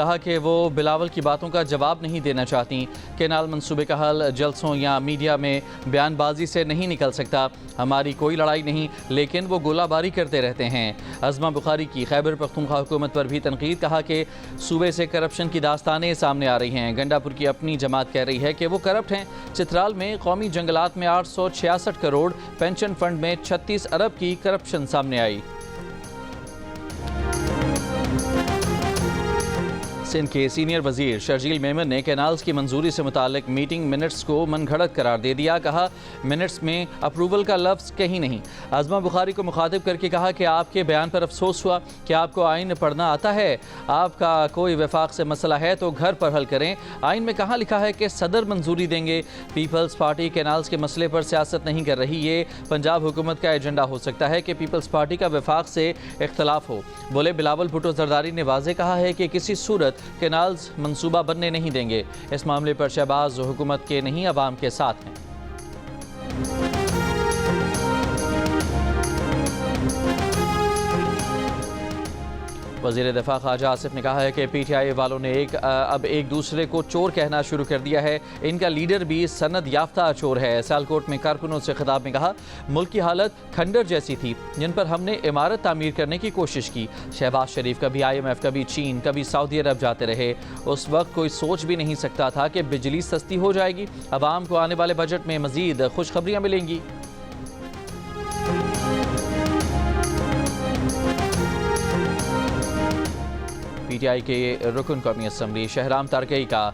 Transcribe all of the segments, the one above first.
کہا کہ وہ بلاول کی باتوں کا جواب نہیں دینا چاہتی۔ کینال منصوبے کا حل جلسوں یا میڈیا میں بیان بازی سے نہیں نکل سکتا۔ ہماری کوئی لڑائی نہیں، لیکن وہ گولہ باری کرتے رہتے ہیں۔ عظمہ بخاری کی خیبر پختونخوا حکومت پر بھی تنقید، کہا کہ صوبے سے کرپشن کی داستانیں سامنے آ رہی ہیں۔ گنڈا پور کی اپنی جماعت کہہ رہی ہے کہ وہ کرپٹ ہیں۔ چترال میں قومی جنگلات میں 866 کروڑ، پینشن فنڈ میں 36 ارب کی کرپشن سامنے آئی۔ سندھ کے سینئر وزیر شرجیل میمن نے کینالز کی منظوری سے متعلق میٹنگ منٹس کو من گھڑت قرار دے دیا۔ کہا منٹس میں اپروول کا لفظ کہیں نہیں۔ عظمہ بخاری کو مخاطب کر کے کہا کہ آپ کے بیان پر افسوس ہوا کہ آپ کو آئین پڑھنا آتا ہے۔ آپ کا کوئی وفاق سے مسئلہ ہے تو گھر پر حل کریں۔ آئین میں کہاں لکھا ہے کہ صدر منظوری دیں گے؟ پیپلز پارٹی کینالز کے مسئلے پر سیاست نہیں کر رہی۔ یہ پنجاب حکومت کا ایجنڈا ہو سکتا ہے کہ پیپلز پارٹی کا وفاق سے اختلاف ہو۔ بولے بلاول بھٹو زرداری نے واضح کہا ہے کہ کسی صورت کینالز منصوبہ بننے نہیں دیں گے۔ اس معاملے پر شہباز حکومت کے نہیں عوام کے ساتھ ہیں۔ وزیر دفاع خواجہ آصف نے کہا ہے کہ پی ٹی آئی والوں نے اب ایک دوسرے کو چور کہنا شروع کر دیا ہے۔ ان کا لیڈر بھی سند یافتہ چور ہے۔ سیالکوٹ میں کارکنوں سے خطاب میں کہا ملک کی حالت کھنڈر جیسی تھی جن پر ہم نے عمارت تعمیر کرنے کی کوشش کی۔ شہباز شریف کبھی IMF، کبھی چین، کبھی سعودی عرب جاتے رہے۔ اس وقت کوئی سوچ بھی نہیں سکتا تھا کہ بجلی سستی ہو جائے گی۔ عوام کو آنے والے بجٹ میں مزید خوشخبریاں ملیں گی۔ پی ٹی آئی کے رکن قومی اسمبلی شہرام تارکئی کا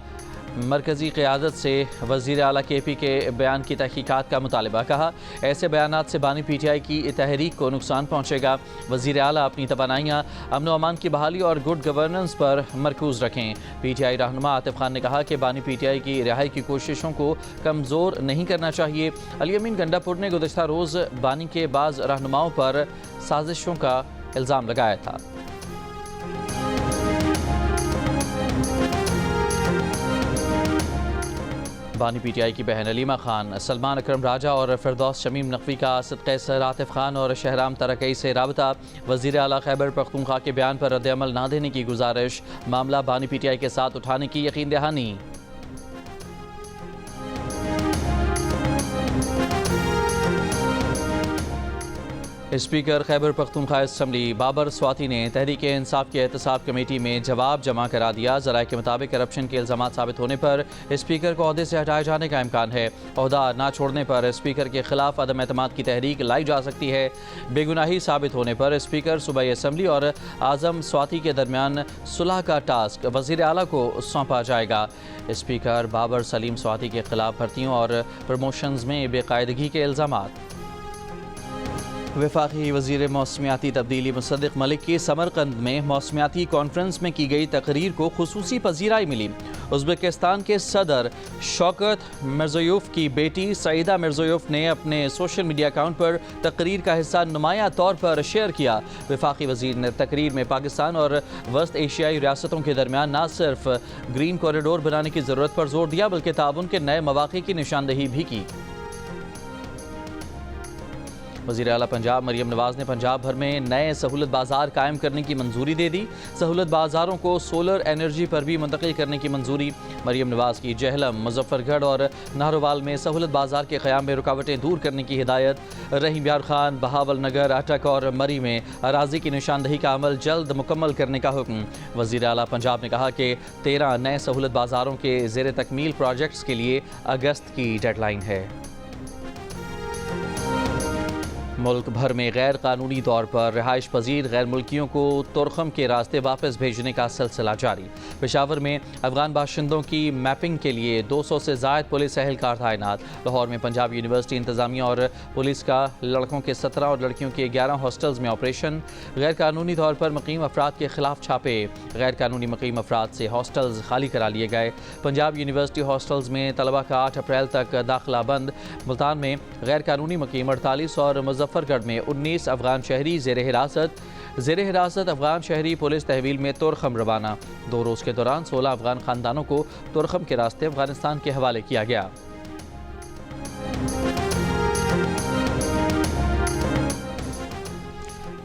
مرکزی قیادت سے وزیر اعلیٰ KP کے بیان کی تحقیقات کا مطالبہ۔ کہا ایسے بیانات سے بانی پی ٹی آئی کی تحریک کو نقصان پہنچے گا۔ وزیر اعلیٰ اپنی توانائیاں امن و امان کی بحالی اور گڈ گورننس پر مرکوز رکھیں۔ پی ٹی آئی رہنما عاطف خان نے کہا کہ بانی پی ٹی آئی کی رہائی کی کوششوں کو کمزور نہیں کرنا چاہیے۔ علی امین گنڈا پور نے گزشتہ روز بانی کے بعض رہنماؤں پر سازشوں کا الزام لگایا تھا۔ بانی پی ٹی آئی کی بہن علیمہ خان، سلمان اکرم راجہ اور فردوس شمیم نقوی کا صدقہ سر عاطف خان اور شہرام تارکئی سے رابطہ۔ وزیر اعلیٰ خیبر پختونخوا کے بیان پر رد عمل نہ دینے کی گزارش۔ معاملہ بانی پی ٹی آئی کے ساتھ اٹھانے کی یقین دہانی۔ اسپیکر خیبر پختونخوا اسمبلی بابر سواتی نے تحریک انصاف کی احتساب کمیٹی میں جواب جمع کرا دیا۔ ذرائع کے مطابق کرپشن کے الزامات ثابت ہونے پر اسپیکر کو عہدے سے ہٹائے جانے کا امکان ہے۔ عہدہ نہ چھوڑنے پر اسپیکر کے خلاف عدم اعتماد کی تحریک لائی جا سکتی ہے۔ بے گناہی ثابت ہونے پر اسپیکر صوبائی اسمبلی اور اعظم سواتی کے درمیان صلح کا ٹاسک وزیر اعلیٰ کو سونپا جائے گا۔ اسپیکر بابر سلیم سواتی کے خلاف بھرتیوں اور پروموشنز میں بے قاعدگی کے الزامات۔ وفاقی وزیر موسمیاتی تبدیلی مصدق ملک کی سمرقند میں موسمیاتی کانفرنس میں کی گئی تقریر کو خصوصی پذیرائی ملی۔ ازبکستان کے صدر شوکت مرزیوف کی بیٹی سعیدہ مرزیوف نے اپنے سوشل میڈیا اکاؤنٹ پر تقریر کا حصہ نمایاں طور پر شیئر کیا۔ وفاقی وزیر نے تقریر میں پاکستان اور وسط ایشیائی ریاستوں کے درمیان نہ صرف گرین کوریڈور بنانے کی ضرورت پر زور دیا بلکہ تعاون کے نئے مواقع کی نشاندہی بھی کی۔ وزیر اعلیٰ پنجاب مریم نواز نے پنجاب بھر میں نئے سہولت بازار قائم کرنے کی منظوری دے دی۔ سہولت بازاروں کو سولر انرجی پر بھی منتقل کرنے کی منظوری۔ مریم نواز کی جہلم، مظفر گڑھ اور نہروال میں سہولت بازار کے قیام میں رکاوٹیں دور کرنے کی ہدایت۔ رحیم یار خان، بہاول نگر، اٹک اور مری میں اراضی کی نشاندہی کا عمل جلد مکمل کرنے کا حکم۔ وزیر اعلیٰ پنجاب نے کہا کہ 13 نئے سہولت بازاروں کے زیر تکمیل پروجیکٹس کے لیے اگست کی ڈیڈ لائن ہے۔ ملک بھر میں غیر قانونی طور پر رہائش پذیر غیر ملکیوں کو تورخم کے راستے واپس بھیجنے کا سلسلہ جاری۔ پشاور میں افغان باشندوں کی میپنگ کے لیے 200 سے زائد پولیس اہلکار تعینات۔ لاہور میں پنجاب یونیورسٹی انتظامیہ اور پولیس کا لڑکوں کے 17 اور لڑکیوں کے 11 ہاسٹلز میں آپریشن۔ غیر قانونی طور پر مقیم افراد کے خلاف چھاپے۔ غیر قانونی مقیم افراد سے ہاسٹلز خالی کرا لیے گئے۔ پنجاب یونیورسٹی ہاسٹلز میں طلبہ کا 8 اپریل تک داخلہ بند۔ ملتان میں غیر قانونی مقیم 48 اور مظفر گڑھ میں 19 افغان شہری زیر حراست افغان شہری پولیس تحویل میں تورخم روانہ۔ 2 روز کے دوران 16 افغان خاندانوں کو تورخم کے راستے افغانستان کے حوالے کیا گیا۔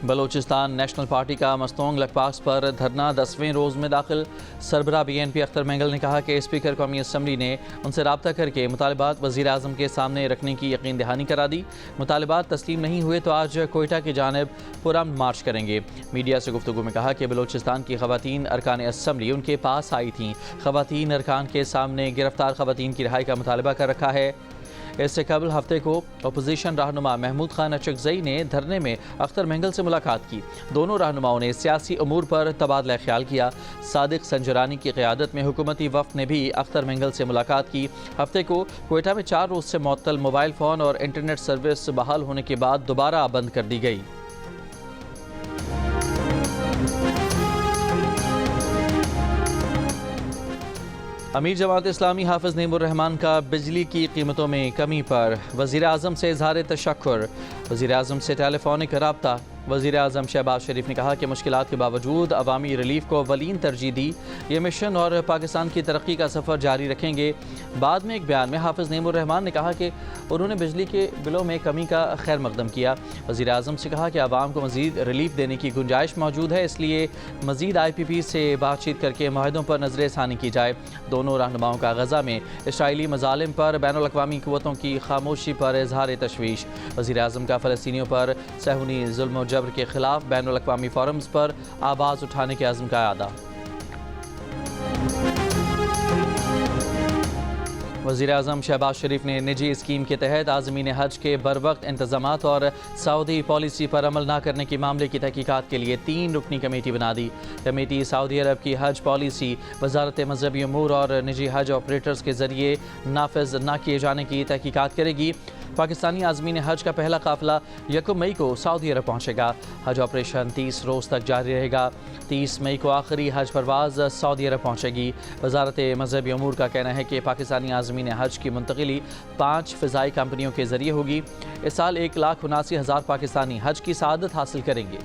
بلوچستان نیشنل پارٹی کا مستونگ لکپاکس پر دھرنا 10ویں روز میں داخل۔ سربراہ BNP اختر مینگل نے کہا کہ اسپیکر قومی اسمبلی نے ان سے رابطہ کر کے مطالبات وزیر اعظم کے سامنے رکھنے کی یقین دہانی کرا دی۔ مطالبات تسلیم نہیں ہوئے تو آج کوئٹہ کی جانب پرامن مارچ کریں گے۔ میڈیا سے گفتگو میں کہا کہ بلوچستان کی خواتین ارکان اسمبلی ان کے پاس آئی تھیں۔ خواتین ارکان کے سامنے گرفتار خواتین کی رہائی کا مطالبہ کر رکھا ہے۔ اس سے قبل ہفتے کو اپوزیشن رہنما محمود خان اچکزئی نے دھرنے میں اختر مینگل سے ملاقات کی۔ دونوں رہنماؤں نے سیاسی امور پر تبادلہ خیال کیا۔ صادق سنجرانی کی قیادت میں حکومتی وفد نے بھی اختر مینگل سے ملاقات کی۔ ہفتے کو کوئٹہ میں 4 روز سے معطل موبائل فون اور انٹرنیٹ سروس بحال ہونے کے بعد دوبارہ بند کر دی گئی۔ امیر جماعت اسلامی حافظ نعیم الرحمان کا بجلی کی قیمتوں میں کمی پر وزیر اعظم سے اظہار تشکر۔ وزیر اعظم سے ٹیلی فونک رابطہ۔ وزیر اعظم شہباز شریف نے کہا کہ مشکلات کے باوجود عوامی ریلیف کو اولین ترجیح دی۔ یہ مشن اور پاکستان کی ترقی کا سفر جاری رکھیں گے۔ بعد میں ایک بیان میں حافظ نعیم الرحمان نے کہا کہ انہوں نے بجلی کے بلوں میں کمی کا خیر مقدم کیا۔ وزیر اعظم سے کہا کہ عوام کو مزید ریلیف دینے کی گنجائش موجود ہے، اس لیے مزید IPP سے بات چیت کر کے معاہدوں پر نظر ثانی کی جائے۔ دونوں رہنماؤں کا غزہ میں اسرائیلی مظالم پر بین الاقوامی قوتوں کی خاموشی پر اظہار تشویش۔ وزیر اعظم کا فلسطینیوں پر صہیونی ظلم و جبر کے خلاف بین الاقوامی فورمز پر آواز اٹھانے کے عزم کا اعادہ۔ وزیر اعظم شہباز شریف نے نجی اسکیم کے تحت عازمین حج کے بروقت انتظامات اور سعودی پالیسی پر عمل نہ کرنے کے معاملے کی تحقیقات کے لیے 3 رکنی کمیٹی بنا دی۔ کمیٹی سعودی عرب کی حج پالیسی وزارت مذہبی امور اور نجی حج آپریٹرز کے ذریعے نافذ نہ کیے جانے کی تحقیقات کرے گی۔ پاکستانی عازمین حج کا پہلا قافلہ 1 مئی کو سعودی عرب پہنچے گا۔ حج آپریشن 30 روز تک جاری رہے گا۔ 30 مئی کو آخری حج پرواز سعودی عرب پہنچے گی۔ وزارت مذہبی امور کا کہنا ہے کہ پاکستانی عازمین حج کی منتقلی 5 فضائی کمپنیوں کے ذریعے ہوگی۔ اس سال 1,79,000 پاکستانی حج کی سعادت حاصل کریں گے۔